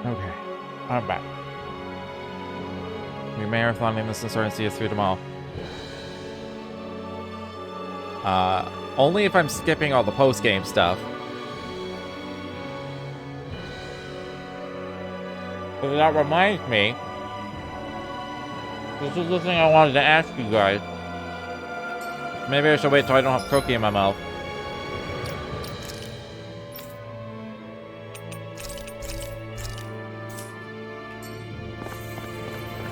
Okay, I'm back. We marathoning this and starting CS3 tomorrow. Only if I'm skipping all the post-game stuff. But that reminds me, this is the thing I wanted to ask you guys. Maybe I should wait till I don't have cookie in my mouth.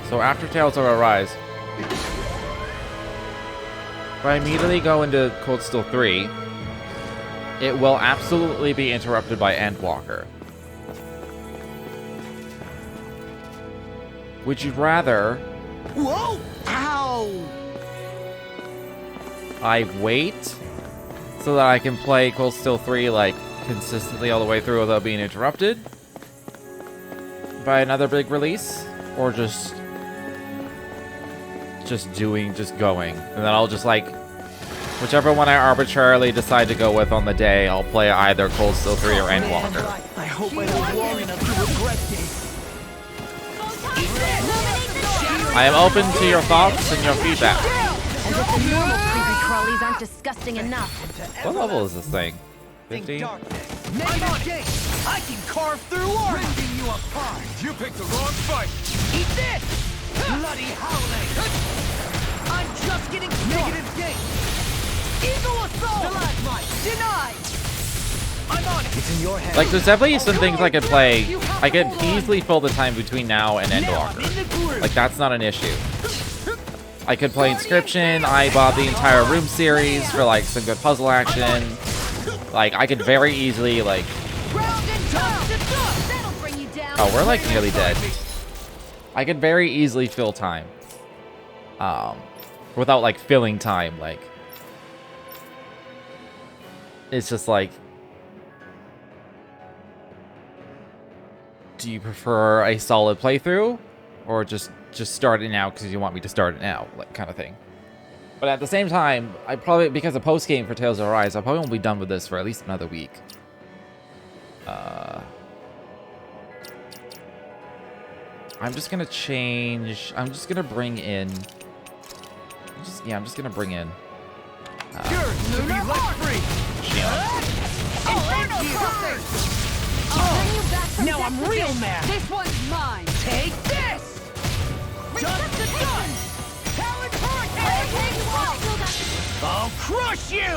So after Tales of Arise, if I immediately go into Cold Steel 3, it will absolutely be interrupted by Endwalker. Would you rather... Whoa! Ow! I wait so that I can play Cold Steel 3 like consistently all the way through without being interrupted by another big release, or just going, and then I'll just like whichever one I arbitrarily decide to go with on the day, I'll play either Cold Steel 3 or Endwalker. I hope I live long enough to regret this. I am open to your thoughts and your feedback. As if the normal creepy crawlies aren't disgusting enough. What level is this thing? 15? I can carve through art. Ripping you apart. You picked the wrong fight. Eat this. Bloody howling. I'm just getting started. Negative gate. Eagle assault. Stalagmite. Denied. I'm on it. It's in your head. Like, there's definitely some things I could play. I could easily fill the time between now and Endwalker. Like, that's not an issue. I could play Inscription. I bought the entire Room series for, like, some good puzzle action. Like, I could very easily, like... Oh, we're, like, nearly dead. I could very easily fill time. Without, like, filling time, like... It's just, like... Do you prefer a solid playthrough? Or just start it now because you want me to start it now, like, kind of thing. But at the same time, I probably, because of post-game for Tales of Arise, I probably won't be done with this for at least another week. I'm just gonna change, I'm just gonna bring in, I'm just gonna bring in Now I'm real mad. This one's mine. Take this. I'll crush you!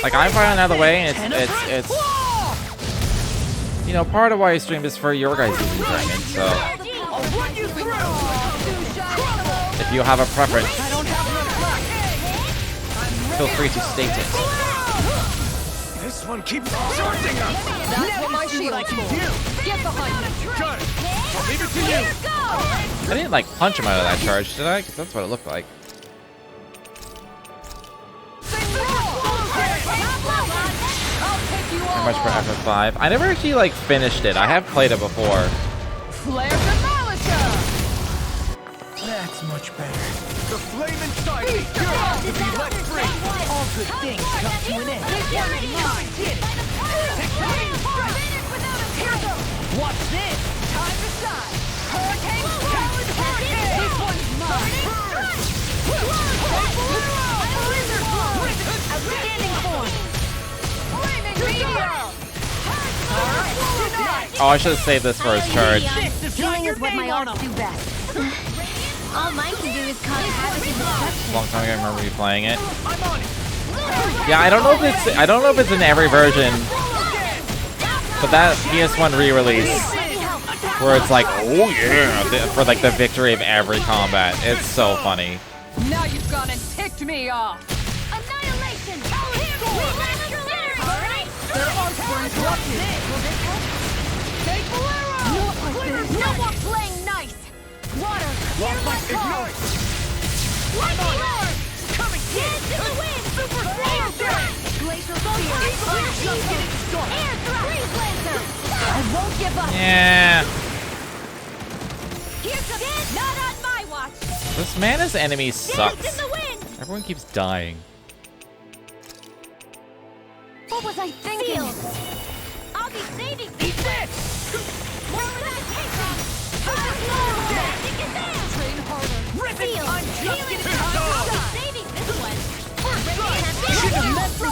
Like, I'm finding another way, and it's you know, part of why I stream is for your guys' enjoyment, so if you have a preference, feel free to state it. This one keeps charging us. That's what my shield can do. Get behind me. Got it. I'll leave it to you. I didn't, like, punch him out of that charge, did I? 'Cause that's what it looked like. How much for FF5? I never actually, like, finished it. I have played it before. That's much better. The flame inside me yearns to be let free. All good things come to an end. I did it. What's this? Time to shine. Hurricane challenge hurricane. This one's mine. Outstanding form. Oh, I should have saved this for his charge. Healing is what my arts do best. All mine can do is cause havoc and destruction. Long time ago, I remember you playing it. Yeah, I don't know if it's in every version, but that PS1 re-release where it's like, oh yeah, for like the victory of every combat. It's so funny. Now you've gone and ticked me off. Annihilation. There are burns watching. Take Bolero. No more playing nice. Water. Clear my call. Lightning roar. Coming. Dance in the wind. Super air thrust. Glacial spear. Air thrust. Freeze lancer. I won't give up. Yeah. Here's the not on my watch. This Mana's enemy Dance sucks. in the wind. Everyone keeps dying. What was I thinking? I'll be saving people.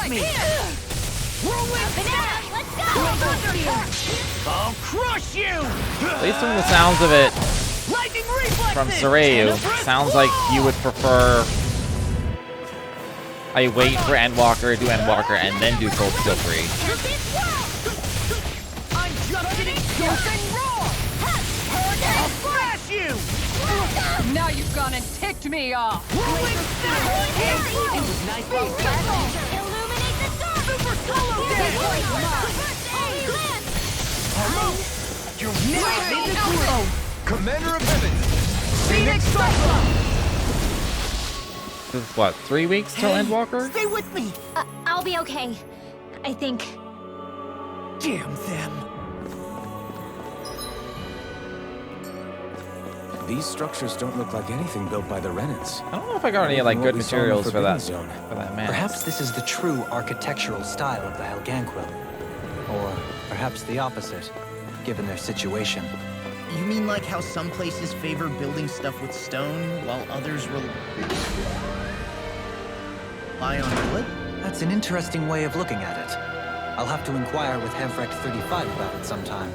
me! Rolling Banana, let's go! I'll crush you! At least from the sounds of it, Lightning reflexes! from Soryu, sounds like you would prefer I wait for Endwalker, do Endwalker, and then do Cold Steel 3. I'm just getting something wrong! I'll smash you! Now you've gone and ticked me off! Rolling nice while Illuminate the dark! Super solo dash! You're now in the groove! Commander of Heaven! Phoenix Cyclone! This is what, 3 weeks till Endwalker? Stay with me! I'll be okay. I think. Damn them! These structures don't look like anything built by the Renans. I don't know if I got any like good materials for that Zone. map. Perhaps this is the true architectural style of the Helganquil. Or perhaps the opposite, given their situation. You mean like how some places favor building stuff with stone, while others rely on wood? That's an interesting way of looking at it. I'll have to inquire with P37 about it sometime.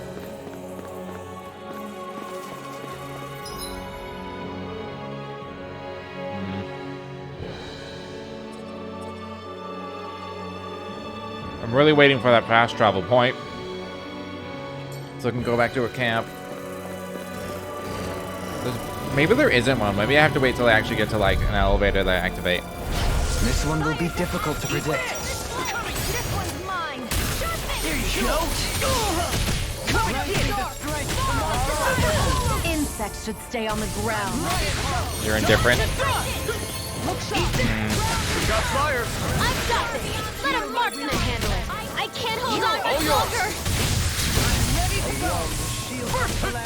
I'm really waiting for that fast travel point, so I can go back to a camp. Maybe there isn't one. Maybe I have to wait till I actually get to like an elevator that I activate. This one will be difficult to predict. This one's mine! There you go! Come get it! Insects should stay on the ground. You're indifferent. Got fire! I've got this! Let a marksman handle it! I can't hold on much longer!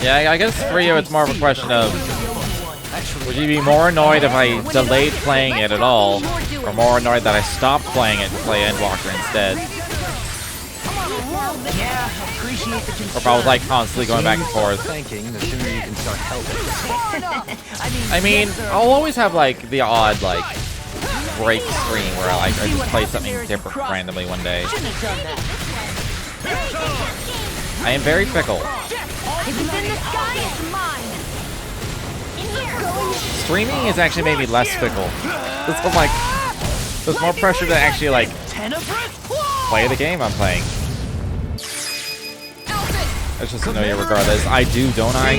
Yeah, I guess for you it's more of a question of, would you be more annoyed if I delayed playing it at all, or more annoyed that I stopped playing it to play Endwalker instead? Yeah, appreciate the concern. Or if I was like constantly going back and forth. Thinking the sooner you can start helping. I mean, I'll always have like the odd like break screen where I just play something different randomly one day. I am very fickle. If it's in the sky, it's mine! In here! Streaming has actually made me less fickle. I'm like, there's more pressure to actually like play the game I'm playing. Let's just know you regardless. I do, don't I?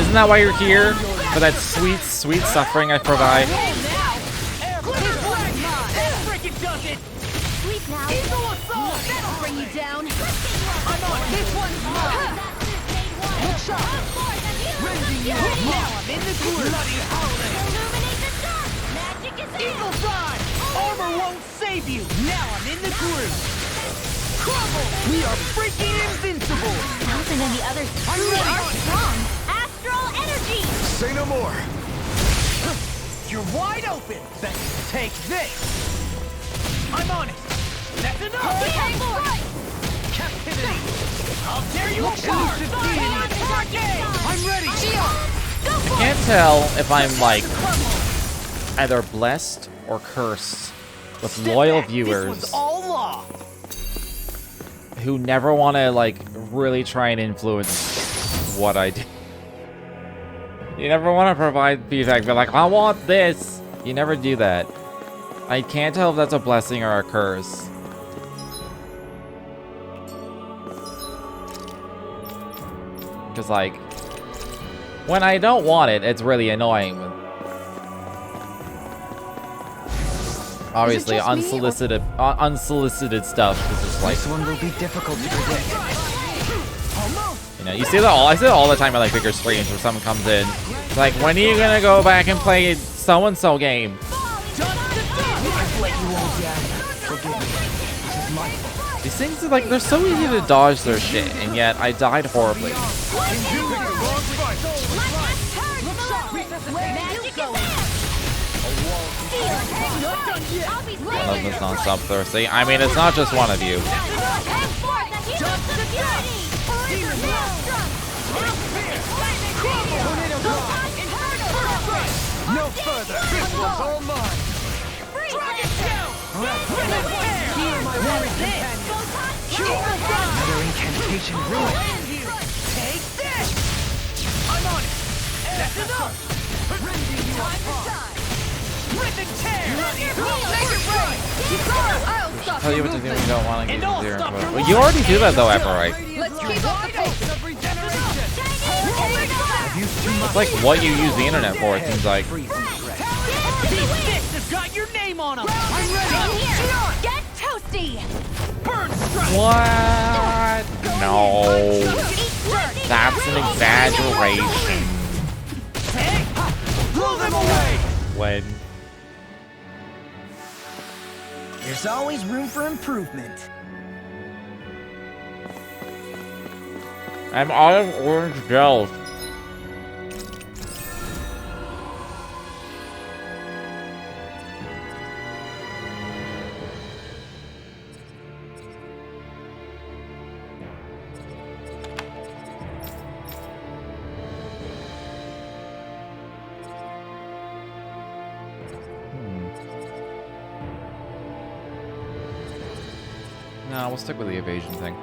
Isn't that why you're here? For that sweet, sweet suffering I provide? Sleep now! That'll bring you down! This one's mine! Now I'm in the groove! Illuminate the dark! Magic is Eagle Side! Armor won't save you! Now I'm in the groove! Crumble! We are freaking invincible! Thousand and the others truly are strong! Astral energy! Say no more! You're wide open! Then take this! I'm on it! That's enough! Captivity! I'll tear you apart! I'm ready! I can't tell if I'm like either blessed or cursed with loyal This viewers was all law! who never want to like really try and influence what I do. You never want to provide feedback, but like, I want this. You never do that. I can't tell if that's a blessing or a curse. Because like, when I don't want it, it's really annoying. Obviously, unsolicited stuff is just like, This one will be difficult to predict. you know, you see that all. I see it all the time at like bigger streams where someone comes in, it's like, when are you gonna go back and play so and so game? These things are like, they're so easy to dodge their shit, and yet I died horribly. I love this non-stop thirsty. I mean, it's not just one of you. No further! This one's all mine! Heal my weary companion. Another incantation ruined. Take this! I'm on it! That's enough! Rending you apart! Rip and tear! Make it right! I'll stop Tell you your what to do when movement. you don't want to And use I'll zero stop input. your Well, you already do that though, Ephraim. Let's keep up the pace. Of regeneration! I've used too much. It's like what you use the internet for, it seems like. These fists have got your name on them! I'm ready! Here, get toasty. Burn strike! What? No. That's an exaggeration. Hey! Blow them away! When? There's always room for improvement. I'm out of orange gels. No, we'll stick with the evasion thing.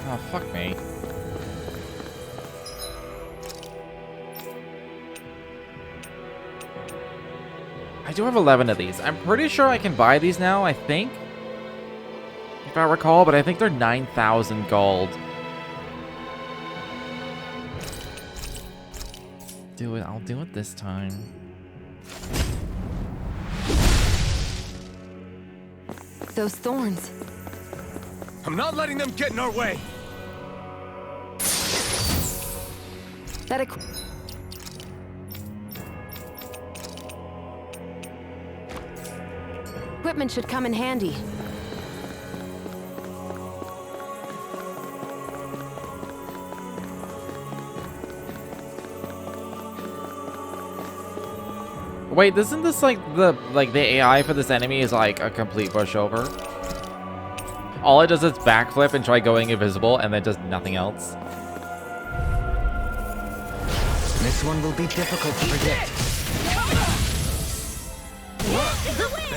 Oh, fuck me. I do have 11 of these. I'm pretty sure I can buy these now, I think. If I recall, but I think they're 9,000 gold. Do it. I'll do it this time. Those thorns. I'm not letting them get in our way. That equipment should come in handy. Wait, isn't this like the AI for this enemy is like a complete pushover? All it does is backflip and try going invisible and then does nothing else. This one will be difficult to predict.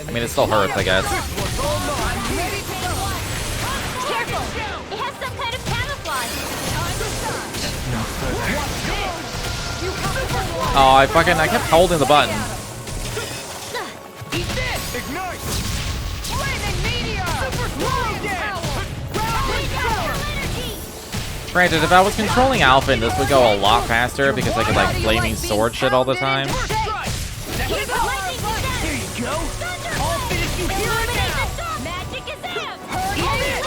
I mean, it still hurts, I guess. Careful! It has some kind of camouflage. Oh, I kept holding the button. Eat this! Ignite! Flaming meteor! Granted, if I was controlling Alpha, this would go a lot faster because I could like flaming sword shit all the time. There you go! I'll finish you here and now! Magic is amped! Eat it!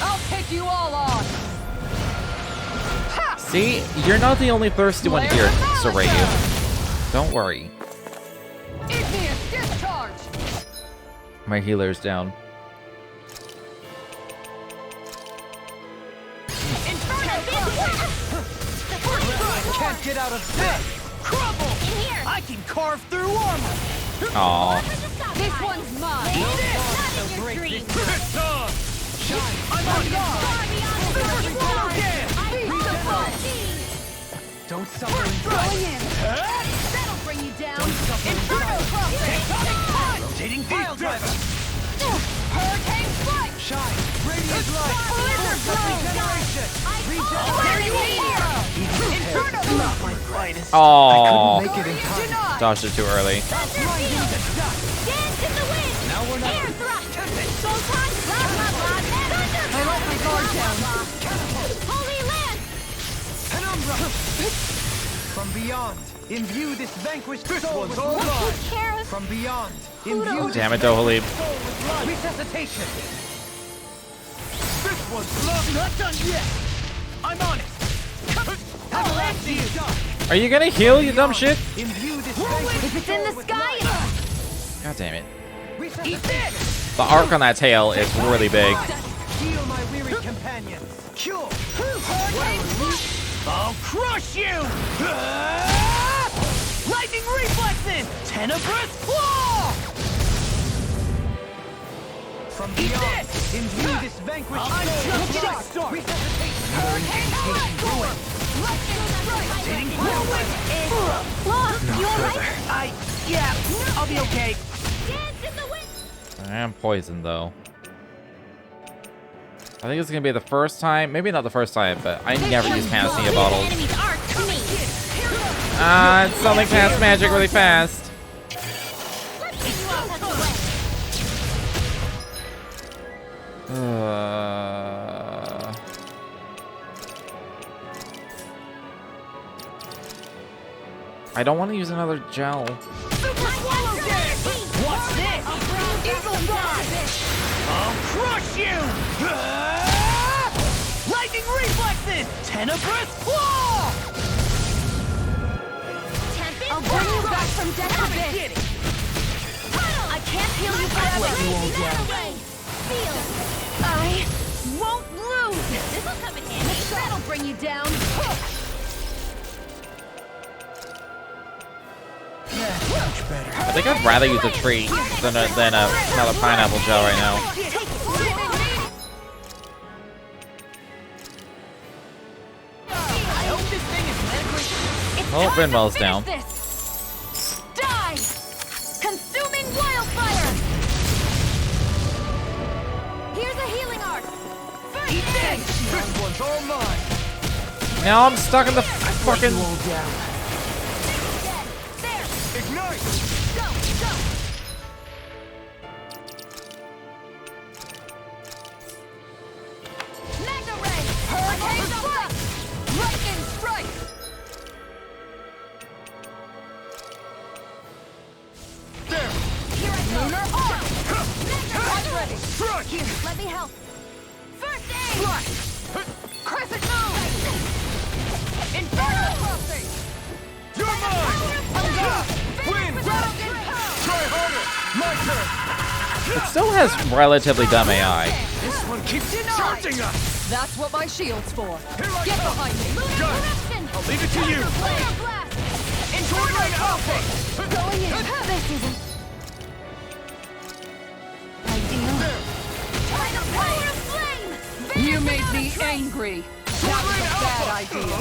I'll take you all on! See, you're not the only thirsty one here, Sorayu. Don't worry. Igneous discharge! My healer's down. Can't get out of bed! Crumble! In here! I can carve through armor! Aw. This one's mine! Eat it! Not in your dreams! It's on! I'm on guard! Super slow again! Don't suffer in Going in! That'll bring you down! Inferno crossing! Rotating file driver! Hurricane strike! shine. Radiant light. Blizzard blow! There you are! Inferno! Not my finest. Aw. Make it in time. Dodged it too early. Dance in the wind! Now we're not. Air thrust! Photon! Blah, blah, blah! Thunder! I let my guard down! Holy Lance! Penumbra. From beyond, imbue this vanquished soul with all life. Who cares? From beyond, imbue this Damn it, Dohalib. resuscitation. This one's not done yet! I'm on it! Have a last you! Are you gonna heal, you dumb shit? Imbue this vanquished If it's in the soul with sky, God damn it. Eat this! The arc on that tail is really big. Heal my weary companions. Cure. I'll crush you! Lightning reflexes! Tenebrous claw! From Eat beyond, this! Imbue this vanquished soul. Another incantation ruined. I'll be okay. I am poisoned, though. I think it's gonna be the first time, maybe not the first time, but I never use panacea bottles. It's suddenly cast magic really fast. I don't want to use another gel. What's this? I'll crush you! Lightning reflexes! Tenebrous claw! I'll bring you back from death to this. I can't heal you forever. Feel. I won't lose. This'll come in handy. That'll bring you down. Much better. I think I'd rather use a treat than another pineapple gel right now. I hope this thing is medically... Oh, Rinwell's down. Die! Consuming wildfire! Here's a healing arc. Eat this! This one's all mine! Now I'm stuck in the fucking... Ignite! Go! Go! Magna Ray! Hurricane strike! Lightning strike! There! Here I go! Lunar arc! I'm ready! Strike! Here, let me help! First aid! Strike! Crescent moon! Inferno crossing! You're mine! Win! Try harder! My turn! It still has relatively dumb AI. This one keeps charging us! That's what my shield's for. Here I Get come! behind me! Lunar Got it. corruption! I'll leave it to you! Flare blast! Enjoy my outfit! Going in! This isn't ideal. By the power of flame! You made me angry. That was a bad idea.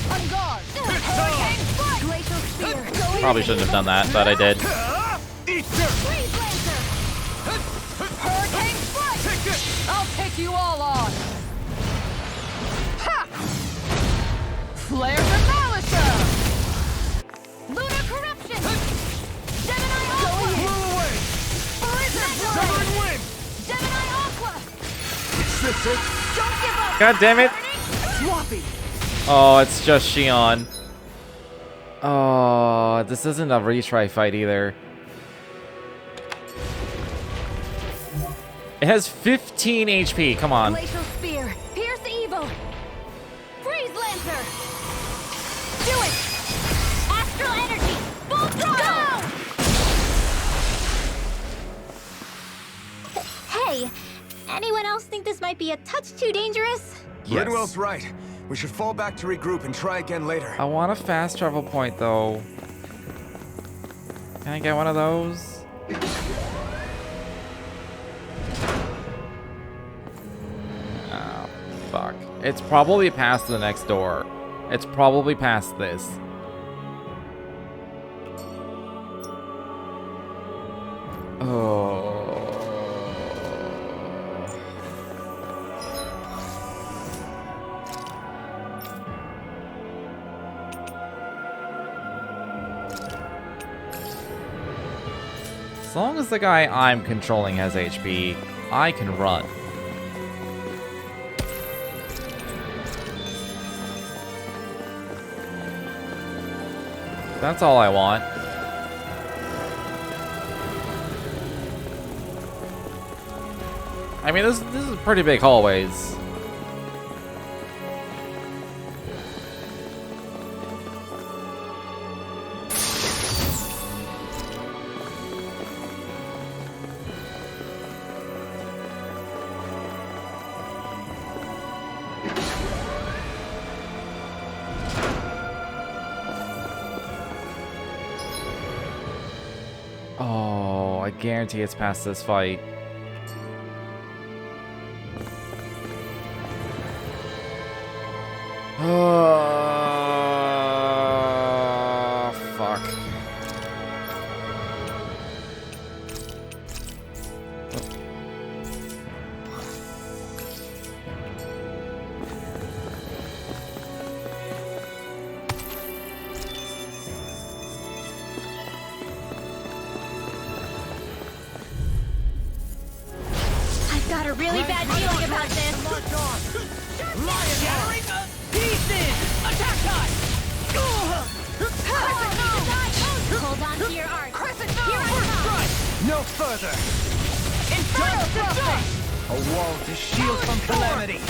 On guard! Hurricane strike! Glacial spear! Going Probably in. shouldn't have done that, but I did. Eat dirt! Freeze laser! Hurricane strike! Take this! I'll take you all on. Ha! Flare the Malicer! Lunar corruption! Gemini Aqua! Blow away! Blizzard blade! Southern wind! Gemini Aqua! Is this it? Don't give up! God damn it! Floppy. Oh, it's just Xion. Oh, this isn't a retry fight either. It has 15 HP. Come on. Glacial spear! Pierce evil! Freeze lancer! Do it! Astral energy! Full throttle! Hey, anyone else think this might be a touch too dangerous? Yes. Ridwell's right. We should fall back to regroup and try again later. I want a fast travel point, though. Can I get one of those? Oh, fuck. It's probably past the next door. It's probably past this. Oh. As long as the guy I'm controlling has HP, I can run. That's all I want. I mean, this is pretty big hallways. Oh, I guarantee it's past this fight. really bad feeling about this. Shattering pieces! Attack time! Hold on to your art. Crescent Here I first come. strike! No further! Inferno thrust! A wall to shield from calamity!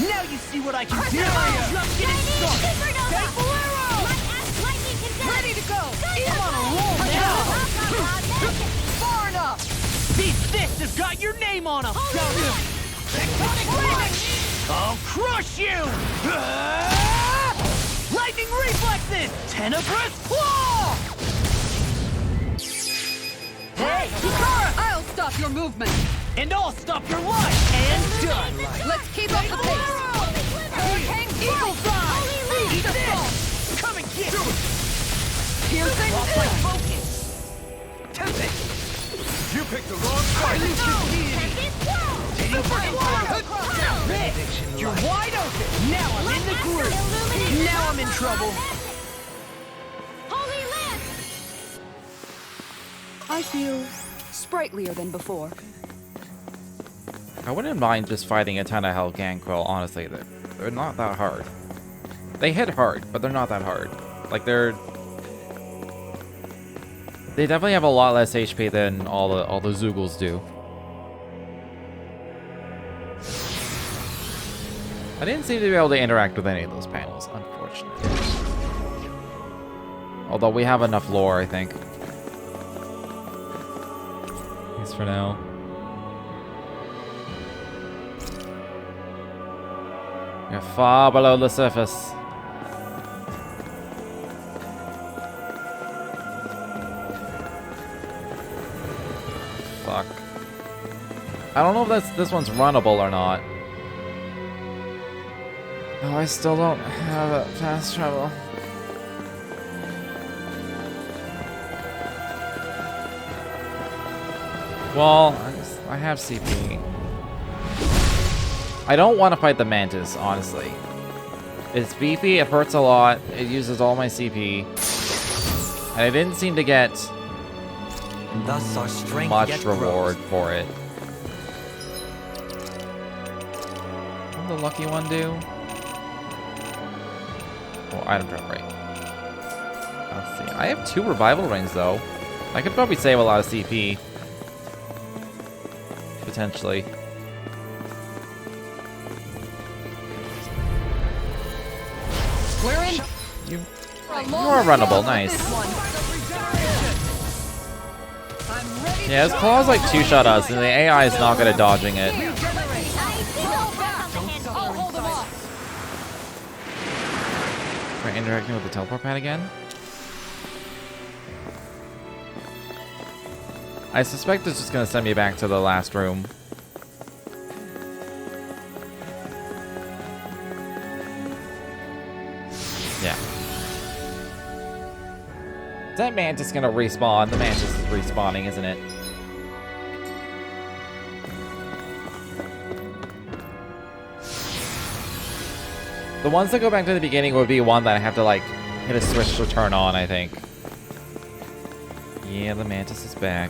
Now you see what I can do! Just getting started! Take Bolero! Ready to go! I'm on a roll now! Far enough! These fists have got your name on them! Tectonic blast! I'll crush you! Lightning reflexes! Tenebrous claw! Hey, Hikara! I'll stop your movement. And I'll stop your life! And done! Let's keep up the pace. Eagle Fly! Eat this! Come and get it! Piercing. Lost my focus! Tempest! You picked the wrong fight! Taking for You're wide open! Now I'm in the groove! Now I'm in trouble! Holy Lance! I feel sprightlier than before. I wouldn't mind just fighting a ton of Hell Ganquil, honestly. They're not that hard. They hit hard, but they're not that hard. Like, they definitely have a lot less HP than all the Zoogles do. I didn't seem to be able to interact with any of those panels, unfortunately. Although we have enough lore, I think. At least for now. You're far below the surface. Fuck. I don't know if this one's runnable or not. Oh, I still don't have fast travel. Well, I have CP. I don't want to fight the Mantis, honestly. It's beefy, it hurts a lot, it uses all my CP. And I didn't seem to get Thus our strength much yet reward grows. for it. What did the lucky one do? Oh, item drop rate. Let's see. I have 2 revival rings though. I could probably save a lot of CP. Potentially. We're in. You're runnable, nice. Yeah, his claws like 2-shot us, and the AI is not good at dodging it. Try interacting with the teleport pad again. I suspect it's just gonna send me back to the last room. Yeah. Is that Mantis gonna respawn? The Mantis is respawning, isn't it? The ones that go back to the beginning would be one that I have to, like, hit a switch to turn on, I think. Yeah, the Mantis is back.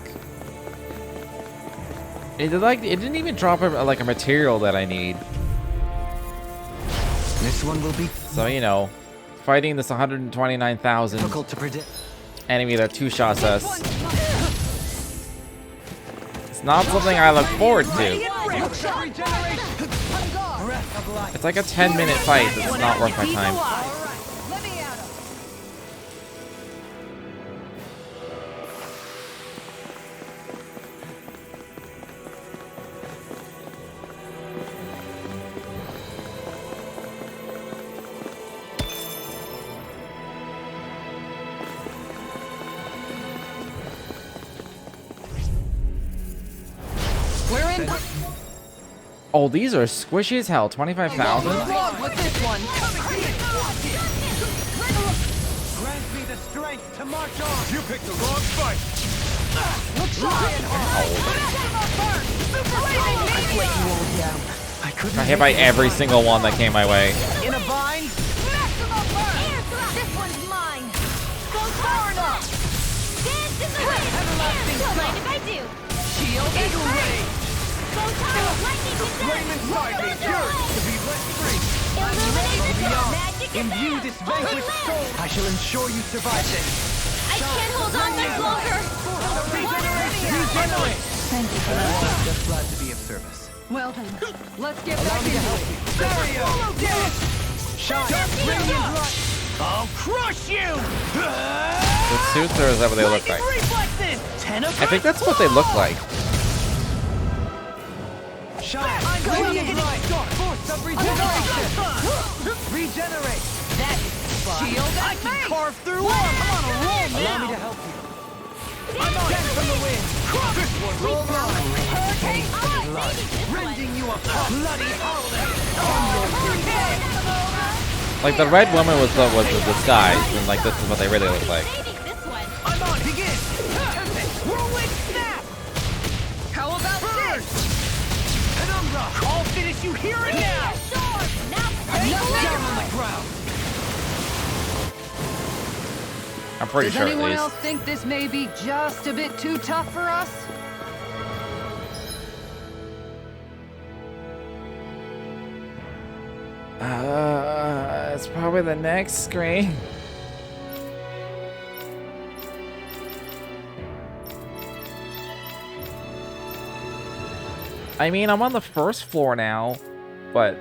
It didn't even drop like a material that I need. This one will be So, you know, fighting this 129,000 difficult to predict. enemy that 2-shots us. It's not something I look forward to. It's like a 10-minute fight that's not worth my time. We're in. Oh, these are squishy as hell. 25,000? Wrong with this one. Grant me the strength to march on! You picked the wrong fight! I couldn't I hit by every single one that came my way. In a bind? This one's mine. Go far enough. Dance in the wind. Don't mind if I do. Shield Eagle Ray! Flame inside me yearns to be let free. Imbue this vanquished soul. I shall ensure you survive this. I can't hold on much longer. Regenerate. Thank you for that. Just glad to be of service. Well then, let's get back into it. Dario. Shine. Radiant light. I'll crush you. The suits, or is that what they look like? Reflexes! 10 of I think that's what they look like. Shine. I'm Radiant light. Force of regeneration. Regenerate. Shield I and can me! carve through one! I'm on a roll Allow me now! to help you. I'm on it from the wind! This one Roll on. Hurricane rending you apart. Bloody howling. Like the red woman was the disguise, and like this is what they really look like. I'm on! Begin! Tempest! Whirlwind snap! How about this? Penumbra! I'll finish you here and now! Down on the ground. I'm pretty Does sure at anyone least. else think this may be just a bit too tough for us? It's probably the next screen. I mean, I'm on the first floor now, but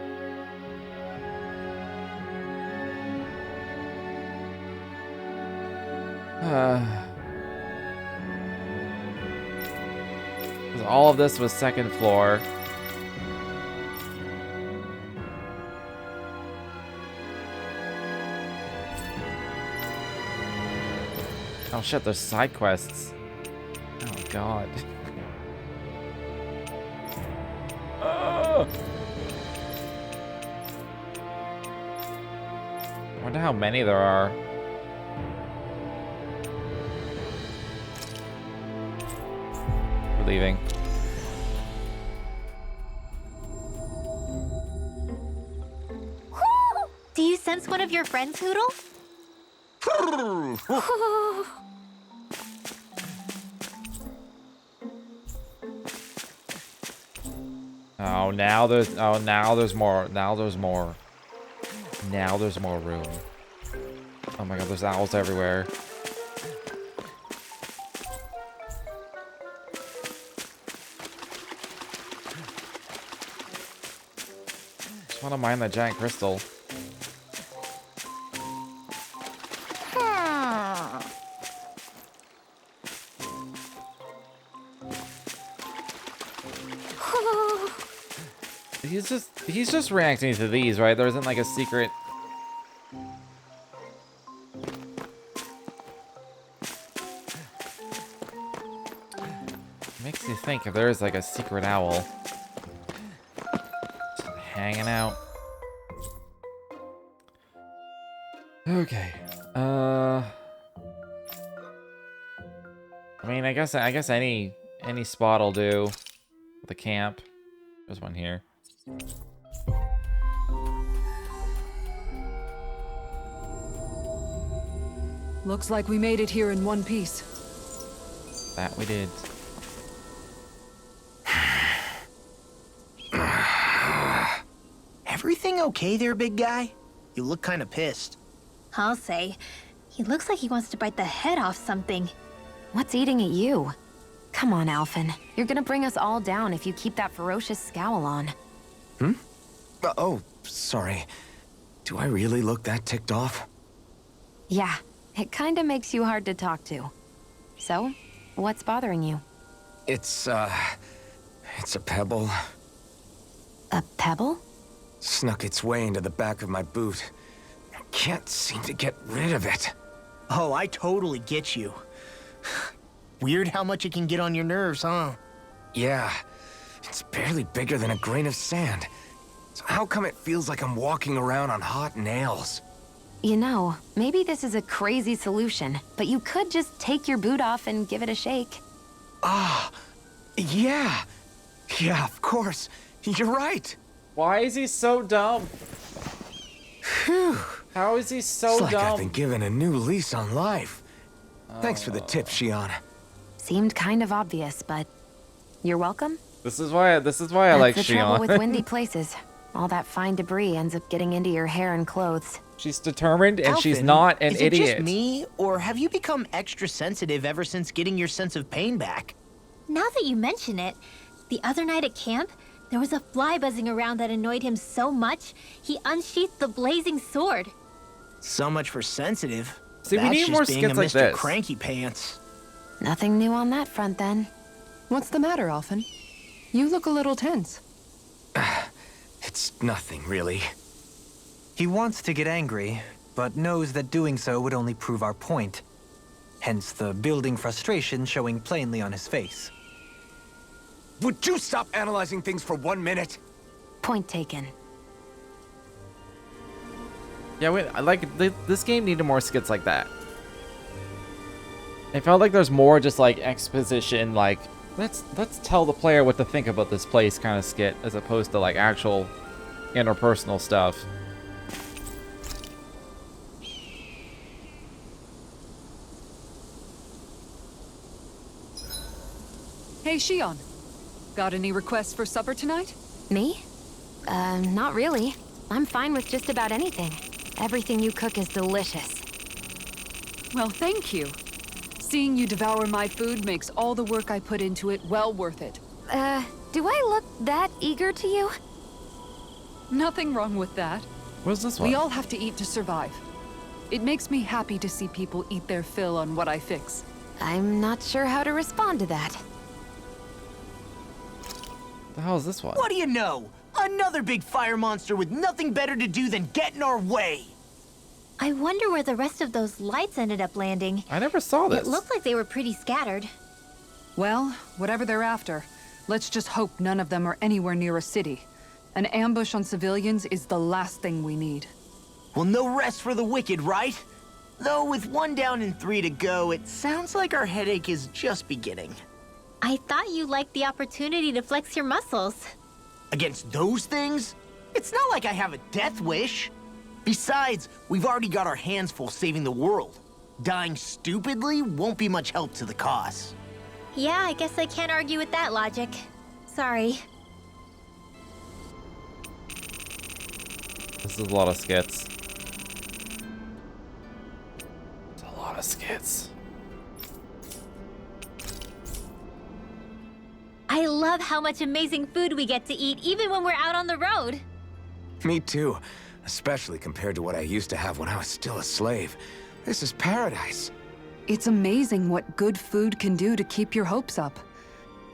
all of this was second floor. Oh shit, there's side quests. Oh god. I wonder how many there are. We're leaving. Do you sense one of your friends, Hoodle? Oh, now there's more. Now there's more. Now there's more room. Oh my god, there's owls everywhere. Just want to mine that giant crystal. He's just reacting to these, right? There isn't like a secret. Makes you think if there is like a secret owl just hanging out. Okay. I mean, I guess any spot will do. The camp. There's one here. Looks like we made it here in one piece. That we did. Everything okay there, big guy? You look kind of pissed. I'll say. He looks like he wants to bite the head off something. What's eating at you? Come on, Alphen. You're gonna bring us all down if you keep that ferocious scowl on. Oh, sorry. Do I really look that ticked off? Yeah, it kinda makes you hard to talk to. So, what's bothering you? It's a pebble. A pebble? Snuck its way into the back of my boot. I can't seem to get rid of it. Oh, I totally get you. Weird how much it can get on your nerves, huh? Yeah, it's barely bigger than a grain of sand. So how come it feels like I'm walking around on hot nails? You know, maybe this is a crazy solution, but you could just take your boot off and give it a shake. Ah, yeah. Yeah, of course. You're right. Why is he so dumb? Phew. How is he so It's like dumb? I've been given a new lease on life. Thanks for the tip, Shion. Seemed kind of obvious, but you're welcome. This is why I That's like the trouble with Shion. windy places. All that fine debris ends up getting into your hair and clothes. She's determined and she's Alphen, not an is it idiot. just me, or have you become extra sensitive ever since getting your sense of pain back? Now that you mention it, the other night at camp, there was a fly buzzing around that annoyed him so much, he unsheathed the blazing sword. So much for sensitive. See, we That's need just more being skits a like Mr. this. Cranky Pants. Nothing new on that front then. What's the matter, Alphen? You look a little tense. It's nothing, really. He wants to get angry, but knows that doing so would only prove our point. Hence the building frustration showing plainly on his face. Would you stop analyzing things for 1 minute? Point taken. Yeah, this game needed more skits like that. It felt like there's more just like exposition, like let's tell the player what to think about this place kind of skit, as opposed to like actual interpersonal stuff. Hey, Shion. Got any requests for supper tonight? Me? Not really. I'm fine with just about anything. Everything you cook is delicious. Well, thank you. Seeing you devour my food makes all the work I put into it well worth it. Do I look that eager to you? Nothing wrong with that. What's this one? We all have to eat to survive. It makes me happy to see people eat their fill on what I fix. I'm not sure how to respond to that. The hell is this one? What do you know? Another big fire monster with nothing better to do than get in our way. I wonder where the rest of those lights ended up landing. I never saw this. It looked like they were pretty scattered. Well, whatever they're after, let's just hope none of them are anywhere near a city. An ambush on civilians is the last thing we need. Well, no rest for the wicked, right? Though with 1 down and 3 to go, it sounds like our headache is just beginning. I thought you liked the opportunity to flex your muscles. Against those things? It's not like I have a death wish. Besides, we've already got our hands full saving the world. Dying stupidly won't be much help to the cause. Yeah, I guess I can't argue with that logic. Sorry. This is a lot of skits. It's a lot of skits. I love how much amazing food we get to eat even when we're out on the road. Me too. Especially compared to what I used to have when I was still a slave. This is paradise. It's amazing what good food can do to keep your hopes up.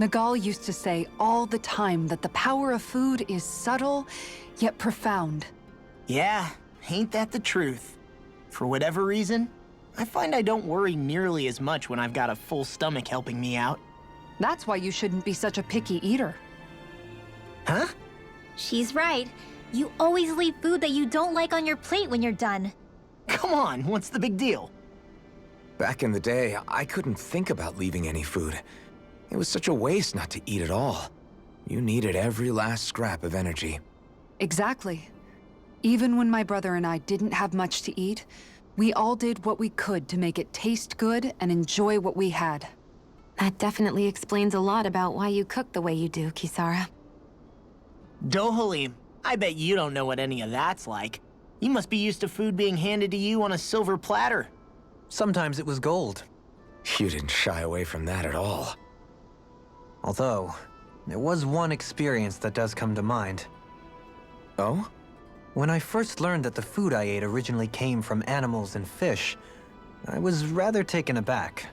Nagal used to say all the time that the power of food is subtle, yet profound. Yeah, ain't that the truth? For whatever reason, I find I don't worry nearly as much when I've got a full stomach helping me out. That's why you shouldn't be such a picky eater. Huh? She's right. You always leave food that you don't like on your plate when you're done. Come on, what's the big deal? Back in the day, I couldn't think about leaving any food. It was such a waste not to eat at all. You needed every last scrap of energy. Exactly. Even when my brother and I didn't have much to eat, we all did what we could to make it taste good and enjoy what we had. That definitely explains a lot about why you cook the way you do, Kisara. Dohalim, I bet you don't know what any of that's like. You must be used to food being handed to you on a silver platter. Sometimes it was gold. You didn't shy away from that at all. Although, there was one experience that does come to mind. Oh? When I first learned that the food I ate originally came from animals and fish, I was rather taken aback.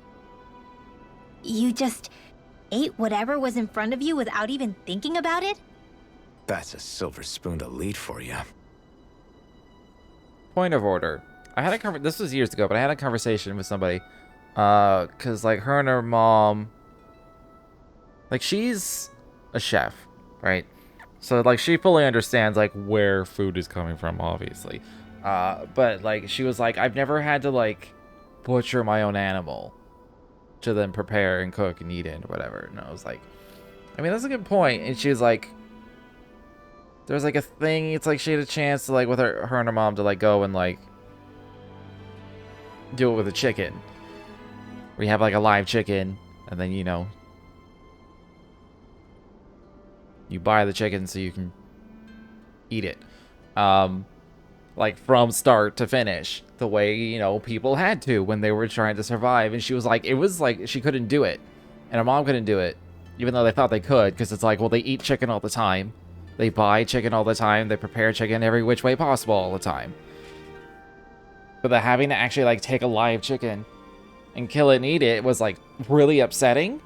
You just ate whatever was in front of you without even thinking about it? That's a silver-spooned elite for you. Point of order. I had a this was years ago, but I had a conversation with somebody, cause like her and her mom, like she's a chef, right? So like she fully understands like where food is coming from, obviously. But like she was like, I've never had to like butcher my own animal to then prepare and cook and eat it or whatever. And I was like, I mean that's a good point. And she was like, there's like a thing. It's like she had a chance to like with her and her mom to like go and like do it with a chicken. We have like a live chicken, and then you know You buy the chicken so you can eat it. Like from start to finish, the way, you know, people had to when they were trying to survive. And she was like, it was like she couldn't do it, and her mom couldn't do it, even though they thought they could, because it's like, well, they eat chicken all the time, they buy chicken all the time, they prepare chicken every which way possible all the time. But the having to actually like take a live chicken and kill it and eat it was like really upsetting.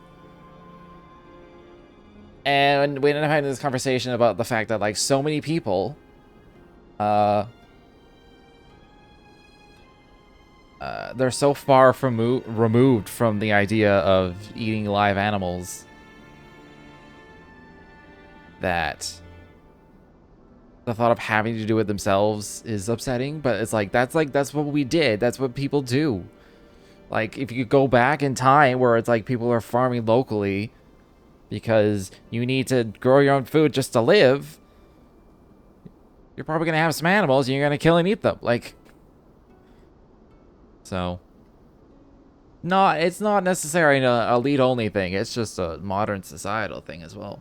And we ended up having this conversation about the fact that like so many people they're so far from removed from the idea of eating live animals that the thought of having to do it themselves is upsetting. But it's like that's what we did. That's what people do. Like, if you go back in time where it's like people are farming locally because you need to grow your own food just to live, you're probably gonna have some animals and you're gonna kill and eat them. Like, so, no, it's not necessarily an elite-only thing. It's just a modern societal thing as well.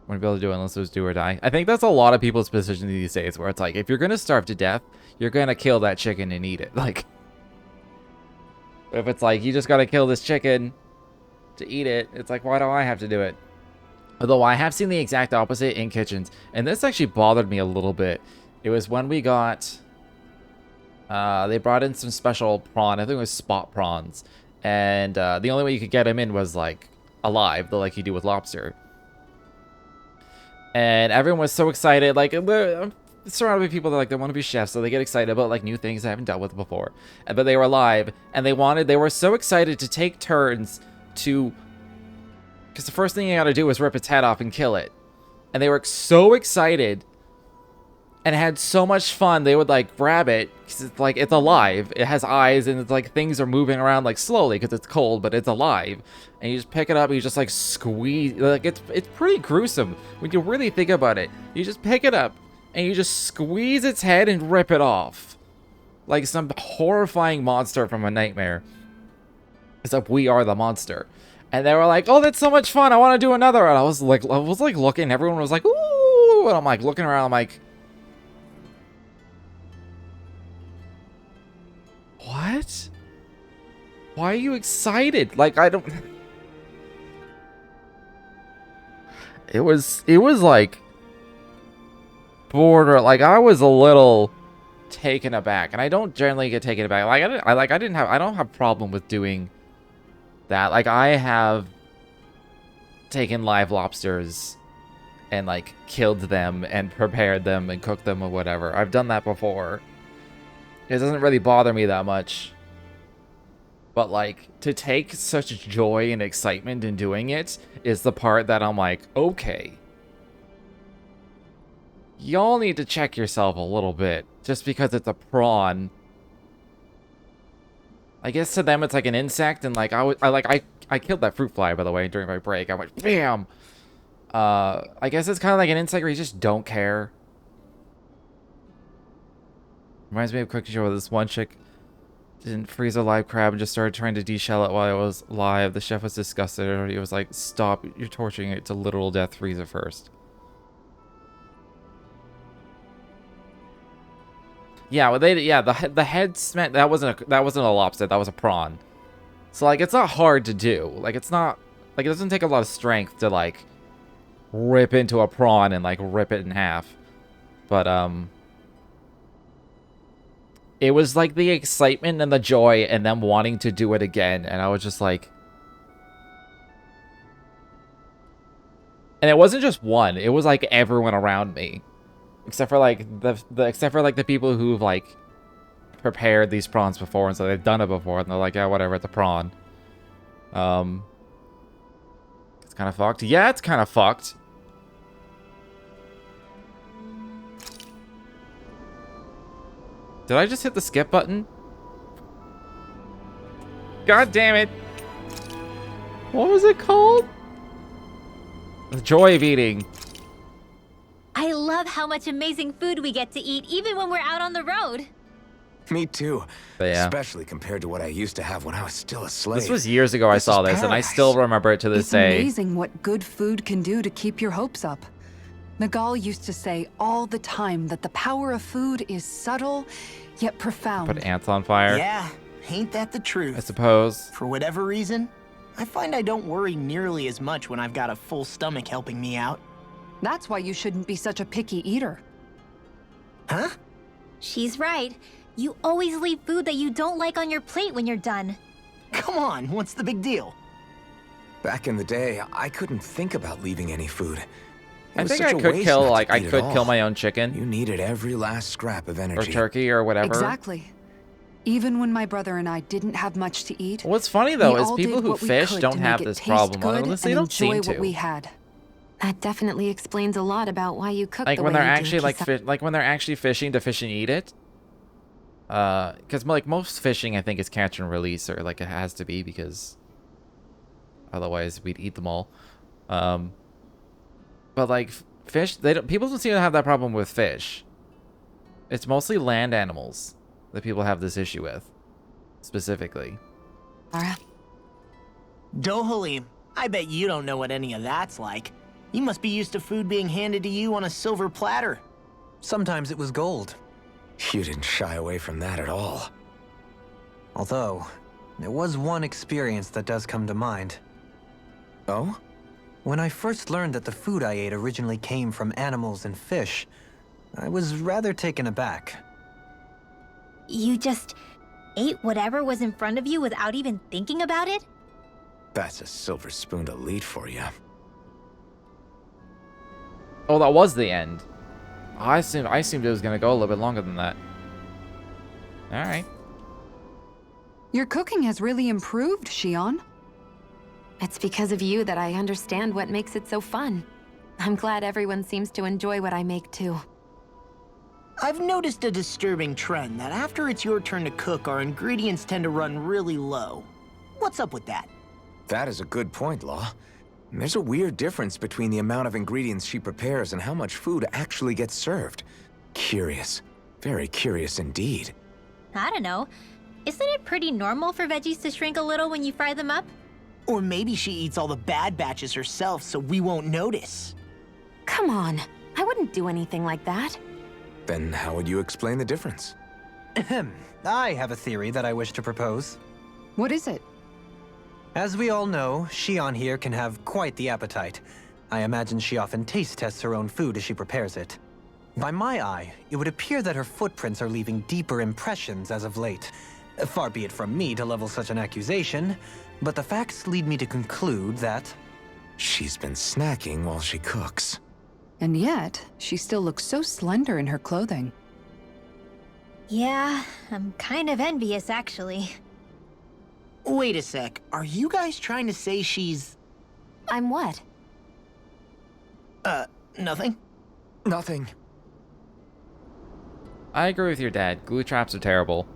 Wouldn't be able to do it unless it was do or die. I think that's a lot of people's position these days, where it's like, if you're gonna starve to death, you're gonna kill that chicken and eat it. Like, if it's like, you just gotta kill this chicken to eat it, it's like, why do I have to do it? Although I have seen the exact opposite in kitchens, and this actually bothered me a little bit. It was when we got, they brought in some special prawn, I think it was spot prawns, and the only way you could get them in was like alive, like you do with lobster. And everyone was so excited, like, I'm surrounded with people that like, they want to be chefs, so they get excited about like new things they haven't dealt with before. But they were alive, and they were so excited to take turns to, because the first thing you gotta do is rip its head off and kill it. And they were so excited and had so much fun, they would like grab it, because it's like, it's alive, it has eyes, and it's like things are moving around like slowly because it's cold, but it's alive. And you just pick it up and you just like squeeze, like it's pretty gruesome when you really think about it. You just pick it up and you just squeeze its head and rip it off like some horrifying monster from a nightmare, except we are the monster. And they were like, oh, that's so much fun, I want to do another. And I was like looking, everyone was like, ooh, and I'm like looking around, I'm like, what? Why are you excited? Like, I don't... It was like border, like I was a little taken aback, and I don't generally get taken aback. Like I don't have a problem with doing that. Like, I have taken live lobsters and like killed them and prepared them and cooked them or whatever. I've done that before. It doesn't really bother me that much. But like, to take such joy and excitement in doing it is the part that I'm like, okay, y'all need to check yourself a little bit. Just because it's a prawn, I guess to them it's like an insect, and like I killed that fruit fly, by the way, during my break. I went bam. I guess it's kind of like an insect where you just don't care. Reminds me of Cooking Show, where this one chick didn't freeze a live crab and just started trying to deshell it while it was live. The chef was disgusted. He was like, stop, you're torturing it to literal death, freeze it first. Yeah, well, the head smelt, that wasn't a lobster, that was a prawn. So like, it's not hard to do. Like, it's not like, it doesn't take a lot of strength to like rip into a prawn and like rip it in half. But it was like the excitement and the joy and them wanting to do it again, and I was just like, and it wasn't just one, it was like everyone around me, except for like the people who've like prepared these prawns before, and so they've done it before, and they're like, yeah, whatever, it's a prawn. It's kind of fucked. Yeah, it's kind of fucked. Did I just hit the skip button? God damn it. What was it called? The joy of eating. I love how much amazing food we get to eat even when we're out on the road. Me too. But yeah. Especially compared to what I used to have when I was still a slave. This was years ago I saw this, and I still remember it to this It's day. amazing what good food can do to keep your hopes up. Nagal used to say all the time that the power of food is subtle, yet profound. Put ants on fire. Yeah, ain't that the truth? I suppose. For whatever reason, I find I don't worry nearly as much when I've got a full stomach helping me out. That's why you shouldn't be such a picky eater. Huh? She's right. You always leave food that you don't like on your plate when you're done. Come on, what's the big deal? Back in the day, I couldn't think about leaving any food. I think I could kill, like, I could kill my own chicken. You needed every last scrap of energy. Or turkey or whatever. Exactly. Even when my brother and I didn't have much to eat. What's funny though we is all people did who what we fish could don't to have make it this taste problem. good Unless they and don't seem enjoy to. what we had. That definitely explains a lot about why you cook Like the when way they're you actually do, like when they're actually fishing to fish and eat it. Because like most fishing, I think is catch and release, or like it has to be, because otherwise we'd eat them all. But like fish, people don't seem to have that problem with fish. It's mostly land animals that people have this issue with, specifically. Alright. Dohalim, I bet you don't know what any of that's like. You must be used to food being handed to you on a silver platter. Sometimes it was gold. You didn't shy away from that at all. Although, there was one experience that does come to mind. Oh? When I first learned that the food I ate originally came from animals and fish, I was rather taken aback. You just ate whatever was in front of you without even thinking about it? That's a silver spoon elite for you. Oh, that was the end. I assumed it was gonna go a little bit longer than that. All right. Your cooking has really improved, Shion. It's because of you that I understand what makes it so fun. I'm glad everyone seems to enjoy what I make too. I've noticed a disturbing trend that after it's your turn to cook, our ingredients tend to run really low. What's up with that? That is a good point, Law. There's a weird difference between the amount of ingredients she prepares and how much food actually gets served. Curious. Very curious indeed. I don't know. Isn't it pretty normal for veggies to shrink a little when you fry them up? Or maybe she eats all the bad batches herself so we won't notice. Come on, I wouldn't do anything like that. Then how would you explain the difference? Ahem. I have a theory that I wish to propose. What is it? As we all know, Shion here can have quite the appetite. I imagine she often taste tests her own food as she prepares it. By my eye, it would appear that her footprints are leaving deeper impressions as of late. Far be it from me to level such an accusation, but the facts lead me to conclude that... She's been snacking while she cooks. And yet, she still looks so slender in her clothing. Yeah, I'm kind of envious, actually. Wait a sec, are you guys trying to say she's... I'm what? Nothing? Nothing. I agree with your dad. Glue traps are terrible.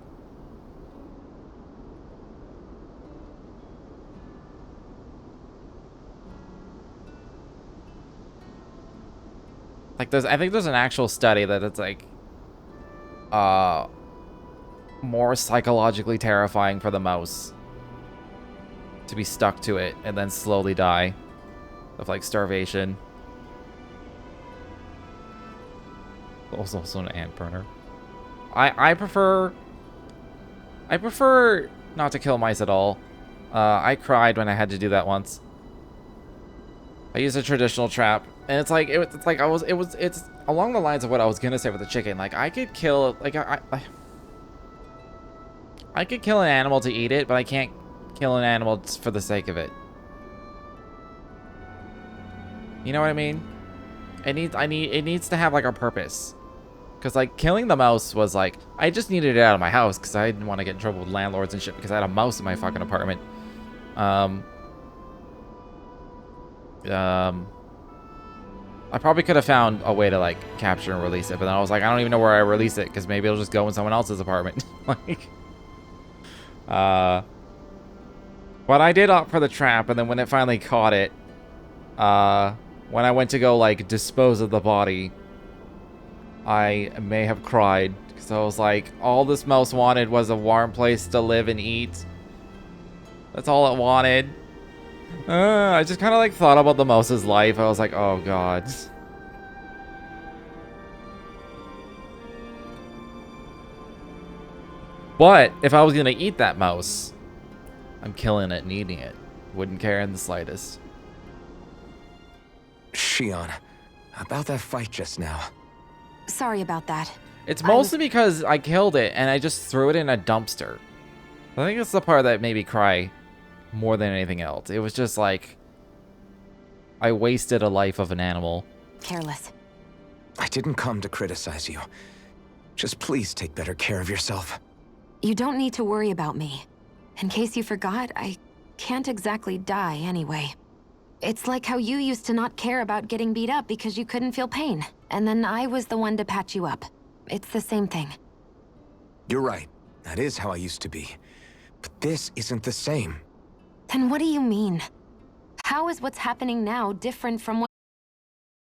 Like I think there's an actual study that it's like more psychologically terrifying for the mouse to be stuck to it and then slowly die of like starvation. Also an ant burner. I prefer not to kill mice at all. I cried when I had to do that once. I used a traditional trap, and it's along the lines of what I was gonna say with the chicken. Like I could kill, like I could kill an animal to eat it, but I can't kill an animal for the sake of it. You know what I mean? It needs to have like a purpose. Cause like killing the mouse was like, I just needed it out of my house because I didn't want to get in trouble with landlords and shit because I had a mouse in my fucking apartment. I probably could have found a way to like capture and release it, but then I was like, I don't even know where I release it because maybe it'll just go in someone else's apartment. Like, but I did opt for the trap, and then when it finally caught it, when I went to go like dispose of the body, I may have cried because So it was like, all this mouse wanted was a warm place to live and eat. That's all it wanted. I just kind of like thought about the mouse's life. I was like, oh god. But if I was gonna eat that mouse, I'm killing it and eating it. Wouldn't care in the slightest. Shion, about that fight just now. Sorry about that. It's mostly because I killed it and I just threw it in a dumpster. I think it's the part that made me cry more than anything else. It was just like, I wasted a life of an animal. Careless. I didn't come to criticize you. Just please take better care of yourself. You don't need to worry about me. In case you forgot, I can't exactly die anyway. It's like how you used to not care about getting beat up because you couldn't feel pain. And then I was the one to patch you up. It's the same thing. You're right. That is how I used to be. But this isn't the same. Then what do you mean? How is what's happening now different from what...